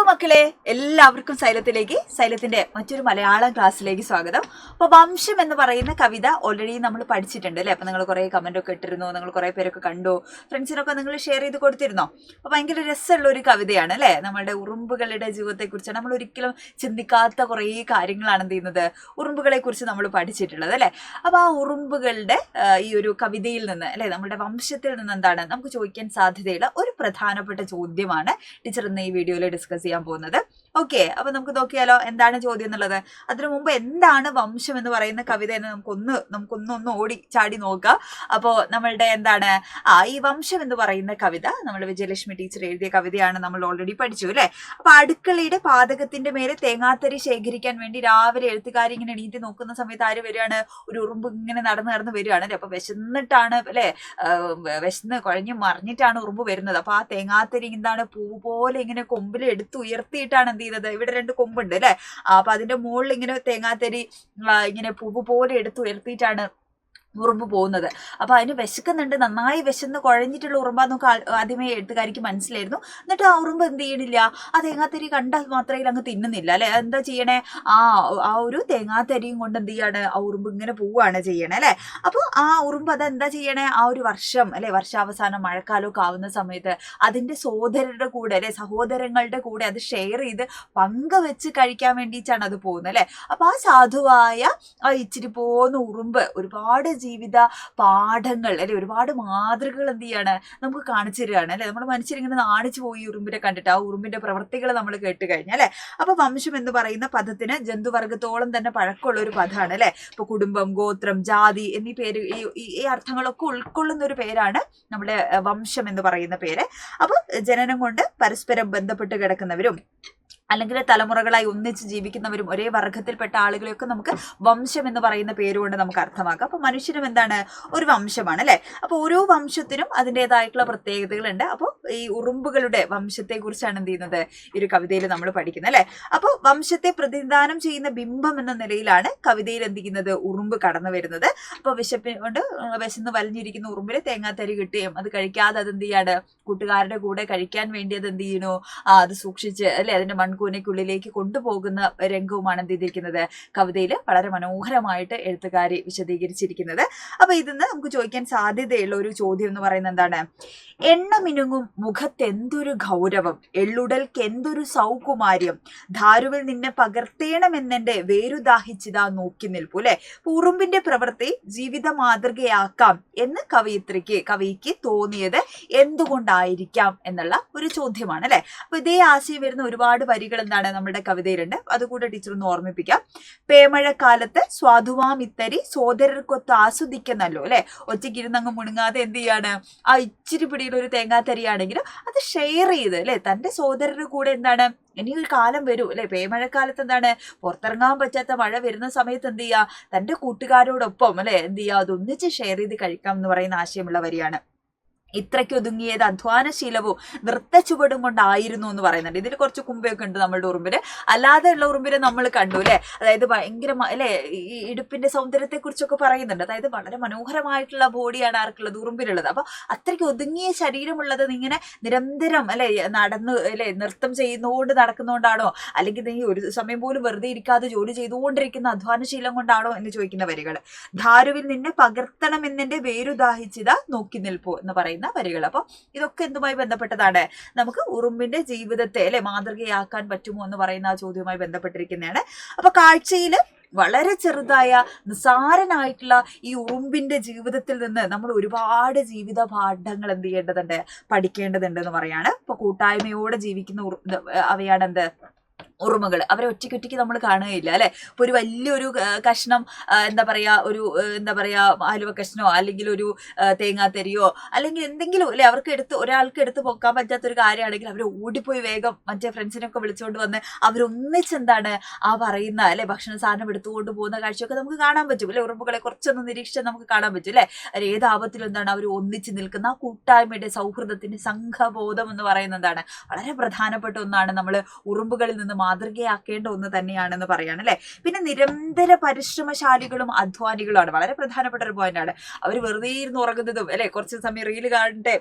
മക്കളെ, എല്ലാവർക്കും സൈലത്തിന്റെ മറ്റൊരു മലയാളം ക്ലാസ്സിലേക്ക് സ്വാഗതം. അപ്പോൾ വംശം എന്ന് പറയുന്ന കവിത ഓൾറെഡി നമ്മൾ പഠിച്ചിട്ടുണ്ട് അല്ലേ? അപ്പോൾ നിങ്ങൾ കുറേ കമന്റ് ഒക്കെ ഇട്ടിരുന്നു, നിങ്ങൾ കുറേ പേരൊക്കെ കണ്ടു, ഫ്രണ്ട്സിനൊക്കെ നിങ്ങൾ ഷെയർ ചെയ്ത് കൊടുത്തിരുന്നോ? അപ്പോൾ ഭയങ്കര രസമുള്ള ഒരു കവിതയാണ് അല്ലേ? നമ്മുടെ ഉറുമ്പുകളുടെ ജീവിതത്തെക്കുറിച്ച് നമ്മൾ ഒരിക്കലും ചിന്തിക്കാത്ത കുറേ കാര്യങ്ങളാണ് എന്ത് ചെയ്യുന്നത്, ഉറുമ്പുകളെ കുറിച്ച് നമ്മൾ പഠിച്ചിട്ടുള്ളത് അല്ലേ? അപ്പോൾ ആ ഉറുമ്പുകളുടെ ഈ ഒരു കവിതയിൽ നിന്ന് അല്ലെ, നമ്മുടെ വംശത്തിൽ നിന്ന് എന്താണ് നമുക്ക് ചോദിക്കാൻ സാധ്യതയുള്ള ഒരു പ്രധാനപ്പെട്ട ചോദ്യമാണ് ടീച്ചർ ഇന്ന് ഈ വീഡിയോയിൽ ഡിസ്കസ് ചെയ്യാൻ പോകുന്നത്. ഓക്കെ, അപ്പൊ നമുക്ക് നോക്കിയാലോ എന്താണ് ചോദ്യം എന്നുള്ളത്. അതിനു മുമ്പ് എന്താണ് വംശം എന്ന് പറയുന്ന കവിത എന്ന് നമുക്കൊന്ന് ഓടി ചാടി നോക്കാം. അപ്പോൾ നമ്മളുടെ എന്താണ് ഈ വംശം എന്ന് പറയുന്ന കവിത നമ്മുടെ വിജയലക്ഷ്മി ടീച്ചർ എഴുതിയ കവിതയാണ്, നമ്മൾ ഓൾറെഡി പഠിച്ചു അല്ലെ? അപ്പൊ അടുക്കളയുടെ പാതകത്തിന്റെ മേലെ തേങ്ങാത്തരി ശേഖരിക്കാൻ വേണ്ടി രാവിലെ എഴുത്തുകാരി ഇങ്ങനെ എണീറ്റ് നോക്കുന്ന സമയത്ത് ആര് വരികയാണ്? ഒരു ഉറുമ്പ് ഇങ്ങനെ നടന്ന് വരികയാണ് അല്ലെ? അപ്പൊ വിശന്നിട്ടാണ് അല്ലെ, വിശന്ന് കുഴഞ്ഞു മറിഞ്ഞിട്ടാണ് ഉറുമ്പ് വരുന്നത്. അപ്പൊ ആ തേങ്ങാത്തരി എന്താണ് പൂ പോലെ ഇങ്ങനെ കൊമ്പിൽ എടുത്ത് ഉയർത്തിയിട്ടാണ് എന്ത് ചെയ്യുന്നത്, ഇവിടെ 2 കൊമ്പുണ്ട് അല്ലെ? അപ്പൊ അതിന്റെ മുകളിൽ ഇങ്ങനെ തേങ്ങാത്തരി ഇങ്ങനെ പൂവ് പോലെ എടുത്ത് ഉയർത്തിയിട്ടാണ് ഉറുമ്പ് പോകുന്നത്. അപ്പൊ അതിന് വിശക്കുന്നുണ്ട്, നന്നായി വിശന്ന് കുഴഞ്ഞിട്ടുള്ള ഉറുമ്പാന്നൊക്കെ ആദ്യമേ എഴുത്തുകാരിക്ക് മനസ്സിലായിരുന്നു. എന്നിട്ട് ആ ഉറുമ്പ് എന്ത് ചെയ്യണില്ല, ആ തേങ്ങാത്തരി കണ്ടാൽ മാത്രമേ അങ്ങ് തിന്നുന്നില്ല അല്ലെ? എന്താ ചെയ്യണേ, ആ ഒരു തേങ്ങാത്തരിയും കൊണ്ട് എന്ത് ചെയ്യാണ്, ആ ഉറുമ്പ് ഇങ്ങനെ പോവുകയാണ് ചെയ്യണേ അല്ലെ? അപ്പൊ ആ ഉറുമ്പ് അതെന്താ ചെയ്യണേ, ആ ഒരു വർഷം അല്ലെ, വർഷാവസാനം മഴക്കാലമൊക്കെ ആവുന്ന സമയത്ത് അതിന്റെ സഹോദരരുടെ കൂടെ അല്ലെ, സഹോദരങ്ങളുടെ കൂടെ അത് ഷെയർ ചെയ്ത് പങ്കുവെച്ച് കഴിക്കാൻ വേണ്ടിയിട്ടാണ് അത് പോകുന്നത് അല്ലെ? അപ്പൊ ആ സാധുവായ ആ ഇച്ചിരി പോകുന്ന ഉറുമ്പ് ഒരുപാട് ജീവിത പാഠങ്ങൾ അല്ലെ, ഒരുപാട് മാതൃകകൾ എന്ത് ചെയ്യാണ് നമുക്ക് കാണിച്ചു തരികയാണ് അല്ലെ? നമ്മുടെ മനുഷ്യരിങ്ങനെ നാണിച്ചു പോയി ഉറുമ്പിനെ കണ്ടിട്ട്, ആ ഉറുമ്പിന്റെ പ്രവർത്തികൾ നമ്മൾ കേട്ട് കഴിഞ്ഞാൽ അല്ലെ? അപ്പൊ വംശം എന്ന് പറയുന്ന പദത്തിന് ജന്തുവർഗത്തോളം തന്നെ പഴക്കമുള്ള ഒരു പദമാണ് അല്ലെ? ഇപ്പൊ കുടുംബം, ഗോത്രം, ജാതി എന്നീ പേര്, ഈ അർത്ഥങ്ങളൊക്കെ ഉൾക്കൊള്ളുന്ന ഒരു പേരാണ് നമ്മുടെ വംശം എന്ന് പറയുന്ന പേര്. അപ്പൊ ജനനം കൊണ്ട് പരസ്പരം ബന്ധപ്പെട്ട് കിടക്കുന്നവരും അല്ലെങ്കിൽ തലമുറകളായി ഒന്നിച്ച് ജീവിക്കുന്നവരും ഒരേ വർഗത്തിൽപ്പെട്ട ആളുകളെയൊക്കെ നമുക്ക് വംശം എന്ന് പറയുന്ന പേരുകൊണ്ട് നമുക്ക് അർത്ഥമാക്കാം. അപ്പൊ മനുഷ്യനും എന്താണ്, ഒരു വംശമാണ് അല്ലെ? അപ്പൊ ഓരോ വംശത്തിനും അതിൻ്റെതായിട്ടുള്ള പ്രത്യേകതകളുണ്ട്. അപ്പോൾ ഈ ഉറുമ്പുകളുടെ വംശത്തെ കുറിച്ചാണ് എന്ത് ചെയ്യുന്നത്, ഈ ഒരു കവിതയിൽ നമ്മൾ പഠിക്കുന്നത് അല്ലെ? അപ്പോൾ വംശത്തെ പ്രതിനിധാനം ചെയ്യുന്ന ബിംബം എന്ന നിലയിലാണ് കവിതയിൽ എന്ത് ചെയ്യുന്നത്, ഉറുമ്പ് കടന്നു വരുന്നത്. അപ്പൊ വിശപ്പിന് വിശന്ന് വലിഞ്ഞിരിക്കുന്ന ഉറുമ്പിന് തേങ്ങാത്തരി കിട്ടുകയും അത് കഴിക്കാതെ അതെന്ത് ചെയ്യാണ്, കൂട്ടുകാരുടെ കൂടെ കഴിക്കാൻ വേണ്ടി അത് എന്ത് ചെയ്യുന്നു, അത് സൂക്ഷിച്ച് അല്ലെ അതിന്റെ മൺകൂനയ്ക്കുള്ളിലേക്ക് കൊണ്ടുപോകുന്ന രംഗവുമാണ് എന്ത് ചെയ്തിരിക്കുന്നത്, കവിതയിൽ വളരെ മനോഹരമായിട്ട് എഴുത്തുകാരി വിശദീകരിച്ചിരിക്കുന്നത്. അപ്പൊ ഇതിന്ന് നമുക്ക് ചോദിക്കാൻ സാധ്യതയുള്ള ഒരു ചോദ്യം എന്ന് പറയുന്നത് എന്താണ്, എണ്ണമിനുങ്ങും മുഖത്തെന്തൊരു ഗൗരവം, എള്ളുടൽക്ക് എന്തൊരു സൗകുമാര്യം, ധാരുവിൽ നിന്നെ പകർത്തേണമെന്നെ വേരുദാഹിച്ചിതാ നോക്കി നിൽപ്പു അല്ലെ? ഉറുമ്പിന്റെ പ്രവൃത്തി ജീവിത മാതൃകയാക്കാം എന്ന് കവിക്ക് തോന്നിയത് എന്തുകൊണ്ടായിരിക്കാം എന്നുള്ള ഒരു ചോദ്യമാണ് അല്ലെ? അപ്പൊ ഇതേ ആശയം വരുന്ന ഒരുപാട് വരികൾ എന്താണ് നമ്മുടെ കവിതയിലുണ്ട്, അതുകൂടെ ടീച്ചർ ഒന്ന് ഓർമ്മിപ്പിക്കാം. പേമഴക്കാലത്ത് സ്വാധുവാം ഇത്തരി സോദരർക്കൊത്ത് ആസ്വദിക്കുന്നല്ലോ അല്ലെ? ഒറ്റയ്ക്ക് ഇരുന്നങ്ങ് മുണുങ്ങാതെ എന്ത് ചെയ്യാണ്, ആ ഇച്ചിരി പിടിയുടെ ഒരു തേങ്ങാത്തരിയാണെങ്കിലും അത് ഷെയർ ചെയ്ത് അല്ലെ തന്റെ സോദരരുടെ കൂടെ എന്താണ്, ഇനി ഒരു കാലം വരും അല്ലെ, പേമഴക്കാലത്ത് എന്താണ് പുറത്തിറങ്ങാൻ പറ്റാത്ത മഴ വരുന്ന സമയത്ത് എന്ത് ചെയ്യുക, തന്റെ കൂട്ടുകാരോടൊപ്പം അല്ലെ എന്ത് ചെയ്യുക, അതൊന്നിച്ച് ഷെയർ ചെയ്ത് കഴിക്കാം എന്ന് പറയുന്ന ആശയമുള്ള വരിയാണ്. ഇത്രയ്ക്ക് ഒതുങ്ങിയത് അധ്വാനശീലവും നൃത്തച്ചുവടും കൊണ്ടായിരുന്നു എന്ന് പറയുന്നുണ്ട്. ഇതിൽ കുറച്ച് കുമ്പയൊക്കെ ഉണ്ട് നമ്മളുടെ ഉറുമ്പിന്. അല്ലാതെ ഉള്ള ഉറുമ്പിനെ നമ്മൾ കണ്ടു അല്ലെ, അതായത് ഭയങ്കര അല്ലെ ഈ ഇടുപ്പിന്റെ സൗന്ദര്യത്തെ കുറിച്ചൊക്കെ പറയുന്നുണ്ട്. അതായത് വളരെ മനോഹരമായിട്ടുള്ള ബോഡിയാണ് ആർക്കുള്ളത്, ഉറുമ്പിനുള്ളത്. അപ്പൊ അത്രയ്ക്ക് ഒതുങ്ങിയ ശരീരമുള്ളത് ഇങ്ങനെ നിരന്തരം അല്ലെ നടന്ന് അല്ലെ നൃത്തം ചെയ്യുന്നതുകൊണ്ട് നടക്കുന്നതുകൊണ്ടാണോ, അല്ലെങ്കിൽ നീ ഒരു സമയം പോലും വെറുതെ ഇരിക്കാതെ ജോലി ചെയ്തുകൊണ്ടിരിക്കുന്ന അധ്വാനശീലം കൊണ്ടാണോ എന്ന് ചോദിക്കുന്ന വരികൾ. ധാരുവിൽ നിന്നെ പകർത്തണം എന്നെ വേരുദാഹിച്ചിത നോക്കി നിൽപ്പോ എന്ന് പറയുന്ന വരികൾ. അപ്പൊ ഇതൊക്കെ എന്തുമായി ബന്ധപ്പെട്ടതാണ്, നമുക്ക് ഉറുമ്പിന്റെ ജീവിതത്തെ അല്ലെ മാതൃകയാക്കാൻ പറ്റുമോ എന്ന് പറയുന്ന ആ ചോദ്യവുമായി ബന്ധപ്പെട്ടിരിക്കുന്നതാണ്. അപ്പൊ കാഴ്ചയിൽ വളരെ ചെറുതായ നിസാരനായിട്ടുള്ള ഈ ഉറുമ്പിന്റെ ജീവിതത്തിൽ നിന്ന് നമ്മൾ ഒരുപാട് ജീവിത പാഠങ്ങൾ എന്ത് ചെയ്യേണ്ടതുണ്ട്, പഠിക്കേണ്ടതുണ്ട് എന്ന് പറയാണ്. ഇപ്പൊ കൂട്ടായ്മയോടെ ജീവിക്കുന്ന അവയാണ് എന്ത്, ഉറുമകൾ. അവരെ ഒറ്റയ്ക്ക് നമ്മൾ കാണുകയില്ല അല്ലെ? ഇപ്പൊ ഒരു വലിയൊരു കഷ്ണം എന്താ പറയാ ആലുവ കഷ്ണോ അല്ലെങ്കിൽ ഒരു തേങ്ങാത്തരിയോ അല്ലെങ്കിൽ എന്തെങ്കിലും അല്ലെ അവർക്ക് ഒരാൾക്ക് എടുത്ത് പൊക്കാൻ പറ്റാത്തൊരു കാര്യമാണെങ്കിൽ അവർ ഓടിപ്പോയി വേഗം മറ്റേ ഫ്രണ്ട്സിനൊക്കെ വിളിച്ചുകൊണ്ട് വന്ന് അവരൊന്നിച്ചെന്താണ് ആ പറയുന്ന അല്ലെ ഭക്ഷണ സാധനം എടുത്തുകൊണ്ട് പോകുന്ന കാഴ്ചയൊക്കെ നമുക്ക് കാണാൻ പറ്റും അല്ലെ? ഉറുമ്പുകളെ കുറച്ചൊന്ന് നിരീക്ഷിച്ചാൽ നമുക്ക് കാണാൻ പറ്റും അല്ലെ? ഏത് ആപത്തിലും എന്താണ് അവർ ഒന്നിച്ച് നിൽക്കുന്ന ആ കൂട്ടായ്മയുടെ സൗഹൃദത്തിന്റെ സംഘബോധം എന്ന് പറയുന്നത് എന്താണ്, വളരെ പ്രധാനപ്പെട്ട ഒന്നാണ്. നമ്മൾ ഉറുമ്പുകളിൽ നിന്ന് മാതൃകയാക്കേണ്ട ഒന്ന് തന്നെയാണെന്ന് പറയാണ് അല്ലെ? പിന്നെ നിരന്തര പരിശ്രമശാലികളും അധ്വാനികളുമാണ്, വളരെ പ്രധാനപ്പെട്ട ഒരു പോയിന്റാണ്. അവർ വെറുതെ ഇരുന്ന് ഉറങ്ങുന്നതും അല്ലെ, കുറച്ച് സമയം റീല് കാണട്ടെ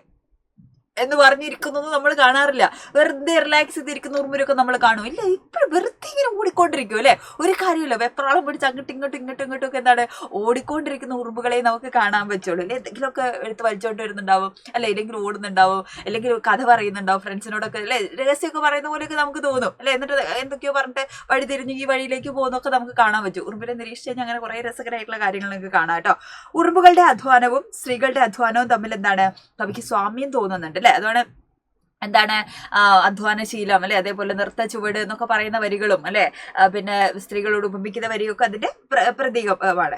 എന്ന് പറഞ്ഞിരിക്കുന്നത് നമ്മൾ കാണാറില്ല. വെറുതെ റിലാക്സ് ചെയ്തിരിക്കുന്ന ഉറുമ്പിനൊക്കെ നമ്മൾ കാണും. ഇല്ല, ഇപ്പോഴും വെറുതെ ഇങ്ങനെ ഓടിക്കൊണ്ടിരിക്കും അല്ലെ, ഒരു കാര്യമില്ല. വെപ്രാളം പിടിച്ച് ഇങ്ങോട്ടും ഒക്കെ എന്താണ് ഓടിക്കൊണ്ടിരിക്കുന്ന ഉറുമ്പുകളെ നമുക്ക് കാണാൻ പറ്റുള്ളൂ അല്ലെ. എന്തെങ്കിലുമൊക്കെ എടുത്ത് വലിച്ചോണ്ട് വരുന്നുണ്ടാവും അല്ലെ, ഇല്ലെങ്കിൽ ഓടുന്നുണ്ടാവും, അല്ലെങ്കിൽ കഥ പറയുന്നുണ്ടാവും ഫ്രണ്ട്സിനോടൊക്കെ അല്ലെ, രഹസ്യമൊക്കെ പറയുന്ന പോലെയൊക്കെ നമുക്ക് തോന്നും അല്ലെ. എന്നിട്ട് എന്തൊക്കെയോ പറഞ്ഞിട്ട് വഴി തിരിഞ്ഞ് ഈ വഴിയിലേക്ക് പോകുന്നൊക്കെ നമുക്ക് കാണാൻ പറ്റും. ഉറുമ്പിനെ നിരീക്ഷിച്ച് കഴിഞ്ഞാൽ അങ്ങനെ കുറെ രസകരമായിട്ടുള്ള കാര്യങ്ങൾ നിങ്ങൾക്ക് കാണാം കേട്ടോ. ഉറുമ്പുകളുടെ അധ്വാനവും സ്ത്രീകളുടെ അധ്വാനവും തമ്മിൽ എന്താണ് കവിക്ക് സ്വാമ്യം തോന്നുന്നുണ്ട് അല്ലെ. അതുകൊണ്ട് എന്താണ് അധ്വാനശീലം അല്ലെ, അതേപോലെ നൃത്ത ചുവട് എന്നൊക്കെ പറയുന്ന വരികളും അല്ലെ, പിന്നെ സ്ത്രീകളോട് ഉപമിക്കുന്ന വരിയൊക്കെ അതിന്റെ പ്രതീകമാണ്.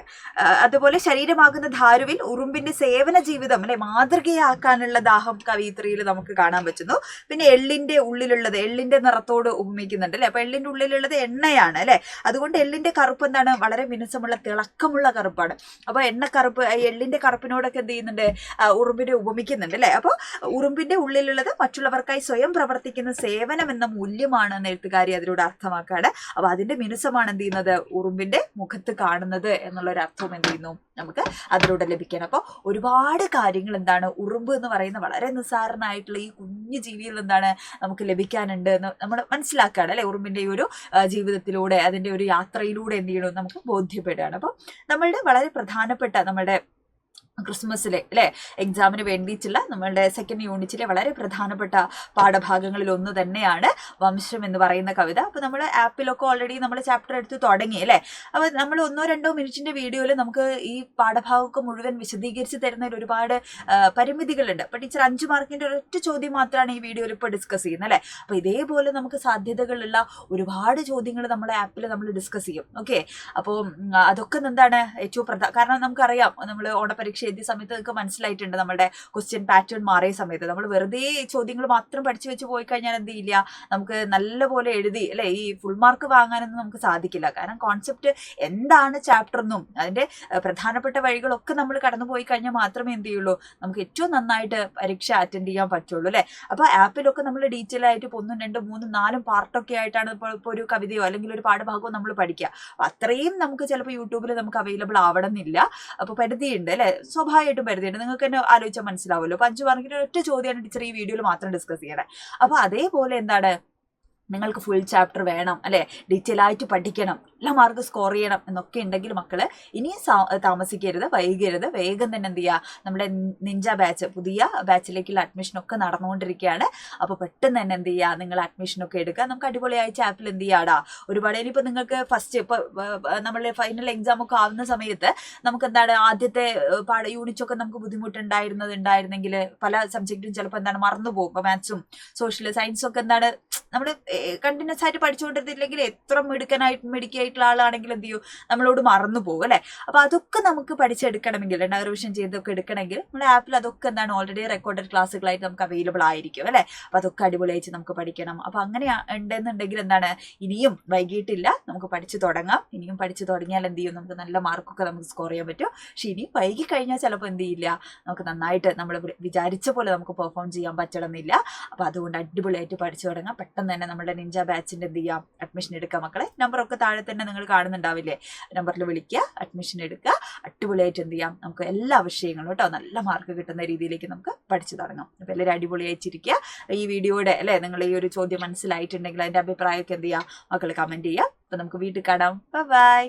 അതുപോലെ ശരീരമാകുന്ന ധാരുവിൽ ഉറുമ്പിന്റെ സേവന ജീവിതം അല്ലെ മാതൃകയാക്കാനുള്ള ദാഹം കവിത്രിയിൽ നമുക്ക് കാണാൻ പറ്റുന്നു. പിന്നെ എള്ളിന്റെ ഉള്ളിലുള്ളത് എള്ളിന്റെ നിറത്തോട് ഉപമിക്കുന്നുണ്ട് അല്ലെ. അപ്പൊ എള്ളിന്റെ ഉള്ളിലുള്ളത് എണ്ണയാണ് അല്ലെ. അതുകൊണ്ട് എള്ളിന്റെ കറുപ്പ് എന്താണ് വളരെ മിനുസമുള്ള തിളക്കമുള്ള കറുപ്പാണ്. അപ്പൊ എണ്ണക്കറുപ്പ് എള്ളിന്റെ കറുപ്പിനോടൊക്കെ എന്ത് ചെയ്യുന്നുണ്ട്, ഉറുമ്പിനെ ഉപമിക്കുന്നുണ്ട് അല്ലെ. അപ്പൊ ഉറുമ്പിന്റെ ഉള്ളിലുള്ളത് മറ്റുള്ളവർക്കായി സ്വയം പ്രവർത്തിക്കുന്ന സേവനം എന്ന മൂല്യമാണ് എന്ന് എഴുത്തുകാരി അതിലൂടെ അർത്ഥമാക്കാണ്. അപ്പൊ അതിന്റെ മിനുസമാണ് എന്ത് ചെയ്യുന്നത്, ഉറുമ്പിന്റെ മുഖത്ത് കാണുന്നത് എന്നുള്ളൊരു അർത്ഥം എന്ത് ചെയ്യുന്നു നമുക്ക് അതിലൂടെ ലഭിക്കണം. അപ്പൊ ഒരുപാട് കാര്യങ്ങൾ എന്താണ് ഉറുമ്പ് എന്ന് പറയുന്ന വളരെ നിസ്സാരനായിട്ടുള്ള ഈ കുഞ്ഞു ജീവിയിൽ എന്താണ് നമുക്ക് ലഭിക്കാനുണ്ട് എന്ന് നമ്മൾ മനസ്സിലാക്കുകയാണ് അല്ലെ. ഉറുമ്പിന്റെ ഈ ഒരു ജീവിതത്തിലൂടെ അതിന്റെ ഒരു യാത്രയിലൂടെ എന്ത് ചെയ്യണം നമുക്ക് ബോധ്യപ്പെടുകയാണ്. അപ്പൊ നമ്മളുടെ വളരെ പ്രധാനപ്പെട്ട നമ്മുടെ ക്രിസ്മസിലെ അല്ലെ എക്സാമിന് വേണ്ടിയിട്ടുള്ള നമ്മളുടെ സെക്കൻഡ് യൂണിറ്റിലെ വളരെ പ്രധാനപ്പെട്ട പാഠഭാഗങ്ങളിൽ ഒന്ന് തന്നെയാണ് വംശം എന്ന് പറയുന്ന കവിത. അപ്പൊ നമ്മൾ ആപ്പിലൊക്കെ ഓൾറെഡി നമ്മൾ ചാപ്റ്റർ എടുത്ത് തുടങ്ങി അല്ലെ. അപ്പൊ നമ്മൾ 1-2 മിനിറ്റിന്റെ വീഡിയോയിൽ നമുക്ക് ഈ പാഠഭാഗമൊക്കെ മുഴുവൻ വിശദീകരിച്ച് തരുന്നതിൽ ഒരുപാട് പരിമിതികളുണ്ട്. അപ്പൊ ടീച്ചർ 5 മാർക്കിന്റെ ഒരൊറ്റ ചോദ്യം മാത്രമാണ് ഈ വീഡിയോയിൽ ഇപ്പോൾ ഡിസ്കസ് ചെയ്യുന്നത് അല്ലെ. അപ്പൊ ഇതേപോലെ നമുക്ക് സാധ്യതകളുള്ള ഒരുപാട് ചോദ്യങ്ങൾ നമ്മുടെ ആപ്പിൽ നമ്മൾ ഡിസ്കസ് ചെയ്യും. ഓക്കെ, അപ്പോൾ അതൊക്കെ എന്താണ് ഏറ്റവും കാരണം നമുക്കറിയാം, നമ്മൾ ഓണപരീക്ഷ എഴുതിയ സമയത്ത് നിങ്ങൾക്ക് മനസ്സിലായിട്ടുണ്ട് നമ്മുടെ ക്വസ്റ്റ്യൻ പാറ്റേൺ മാറിയ സമയത്ത് നമ്മൾ വെറുതെ ചോദ്യങ്ങൾ മാത്രം പഠിച്ചു വെച്ച് പോയി കഴിഞ്ഞാൽ എന്ത് ചെയ്യില്ല, നമുക്ക് നല്ലപോലെ എഴുതി അല്ലെ ഈ ഫുൾ മാർക്ക് വാങ്ങാനൊന്നും നമുക്ക് സാധിക്കില്ല. കാരണം കോൺസെപ്റ്റ് എന്താണ് ചാപ്റ്റർ എന്നും അതിന്റെ പ്രധാനപ്പെട്ട വഴികളൊക്കെ നമ്മൾ കടന്നു പോയി കഴിഞ്ഞാൽ മാത്രമേ എന്ത് ചെയ്യുള്ളൂ നമുക്ക് ഏറ്റവും നന്നായിട്ട് പരീക്ഷ അറ്റൻഡ് ചെയ്യാൻ പറ്റുള്ളൂ അല്ലെ. അപ്പൊ ആപ്പിലൊക്കെ നമ്മൾ ഡീറ്റെയിൽ ആയിട്ട് 1, 2, 3, 4 പാർട്ടൊക്കെ ആയിട്ടാണ് ഇപ്പോൾ ഒരു കവിതയോ അല്ലെങ്കിൽ ഒരു പാഠഭാഗമോ നമ്മൾ പഠിക്കുക. അപ്പൊ അത്രയും നമുക്ക് ചിലപ്പോൾ യൂട്യൂബിൽ നമുക്ക് അവൈലബിൾ ആവണമെന്നില്ല. അപ്പൊ പരിധിയുണ്ട് അല്ലെ, സ്വാഭാവികമായിട്ടും പരിധിയുണ്ട്. നിങ്ങൾക്ക് തന്നെ ആലോചിച്ചാൽ മനസ്സിലാവുമല്ലോ. അപ്പൊ 5 മാർക്കിന്റെ ഒറ്റ ചോദ്യമാണ് ടീച്ചർ ഈ വീഡിയോയിൽ മാത്രം ഡിസ്കസ് ചെയ്യണേ. അപ്പൊ അതേപോലെ എന്താണ് നിങ്ങൾക്ക് ഫുൾ ചാപ്റ്റർ വേണം അല്ലെ, ഡീറ്റെയിൽ ആയിട്ട് പഠിക്കണം, എല്ലാ മാർക്ക് സ്കോർ ചെയ്യണം എന്നൊക്കെ ഉണ്ടെങ്കിൽ മക്കള് ഇനിയും താമസിക്കരുത്, വൈകരുത്. വേഗം തന്നെ എന്ത് ചെയ്യുക, നമ്മുടെ നിഞ്ച ബാച്ച് പുതിയ ബാച്ചിലേക്കുള്ള അഡ്മിഷനൊക്കെ നടന്നുകൊണ്ടിരിക്കുകയാണ്. അപ്പൊ പെട്ടെന്ന് തന്നെ എന്ത് ചെയ്യുക, നിങ്ങൾ അഡ്മിഷനൊക്കെ എടുക്കുക. നമുക്ക് അടിപൊളിയായിട്ട് ആപ്പിൽ എന്ത് ചെയ്യാടാ ഒരുപാട്. ഇനിയിപ്പോ നിങ്ങൾക്ക് ഫസ്റ്റ് ഇപ്പൊ നമ്മളുടെ ഫൈനൽ എക്സാം ഒക്കെ ആവുന്ന സമയത്ത് നമുക്ക് എന്താണ് ആദ്യത്തെ യൂണിറ്റ് ഒക്കെ നമുക്ക് ബുദ്ധിമുട്ടുണ്ടായിരുന്നെങ്കിൽ പല സബ്ജക്റ്റും ചിലപ്പോൾ എന്താണ് മറന്നുപോകും. ഇപ്പൊ മാത്സും സോഷ്യൽ സയൻസും ഒക്കെ എന്താണ് നമ്മൾ കണ്ടിന്യൂസ് ആയിട്ട് പഠിച്ചുകൊണ്ടിരുന്നില്ലെങ്കിൽ എത്ര മിടുക്കിയായിട്ടുള്ള ആളാണെങ്കിൽ എന്ത് ചെയ്യും നമ്മളോട് മറന്നു പോകും അല്ലെ. അപ്പൊ അതൊക്കെ നമുക്ക് പഠിച്ചെടുക്കണമെങ്കിൽ റിവിഷൻ ചെയ്തൊക്കെ എടുക്കണമെങ്കിൽ നമ്മുടെ ആപ്പിൽ അതൊക്കെ എന്താണ് ഓൾറെഡി റെക്കോർഡഡ് ക്ലാസ്സുകളായിട്ട് നമുക്ക് അവൈലബിൾ ആയിരിക്കും അല്ലെ. അപ്പൊ അതൊക്കെ അടിപൊളിയായിട്ട് നമുക്ക് പഠിക്കണം. അപ്പൊ അങ്ങനെ ഉണ്ടെന്നുണ്ടെങ്കിൽ എന്താണ് ഇനിയും വൈകിട്ടില്ല, നമുക്ക് പഠിച്ചു തുടങ്ങാം. ഇനിയും പഠിച്ചു തുടങ്ങിയാൽ എന്ത് ചെയ്യും നമുക്ക് നല്ല മാർക്കൊക്കെ നമുക്ക് സ്കോർ ചെയ്യാൻ പറ്റും. പക്ഷെ ഇനി വൈകി കഴിഞ്ഞാൽ ചിലപ്പോൾ എന്ത് ചെയ്യില്ല, നമുക്ക് നന്നായിട്ട് നമ്മൾ വിചാരിച്ച പോലെ നമുക്ക് പെർഫോം ചെയ്യാൻ പറ്റണമെന്നില്ല. അപ്പൊ അതുകൊണ്ട് അടിപൊളിയായിട്ട് പഠിച്ചു തുടങ്ങാം. പെട്ടെന്ന് തന്നെ നമ്മുടെ നിഞ്ച ബാച്ചിന്റെ എന്ത് ചെയ്യാം അഡ്മിഷൻ എടുക്കാം മക്കളെ. നമ്പറൊക്കെ താഴെ തന്നെ നിങ്ങൾ കാണുന്നുണ്ടാവില്ലേ, നമ്പറിൽ വിളിക്കുക, അഡ്മിഷൻ എടുക്കുക. അടിപൊളിയായിട്ട് എന്ത് ചെയ്യാം നമുക്ക് എല്ലാ വിഷയങ്ങളും കേട്ടോ നല്ല മാർക്ക് കിട്ടുന്ന രീതിയിലേക്ക് നമുക്ക് പഠിച്ചു തുടങ്ങാം. അപ്പൊ എല്ലാവരും അടിപൊളിയായിട്ടിരിക്കുക. ഈ വീഡിയോയുടെ അല്ലെ നിങ്ങൾ ഈ ഒരു ചോദ്യം മനസ്സിലായിട്ടുണ്ടെങ്കിൽ അതിന്റെ അഭിപ്രായമൊക്കെ എന്ത് ചെയ്യാം മക്കൾ കമന്റ് ചെയ്യാം. അപ്പൊ നമുക്ക് വീട്ടിൽ കാണാം. ബൈ.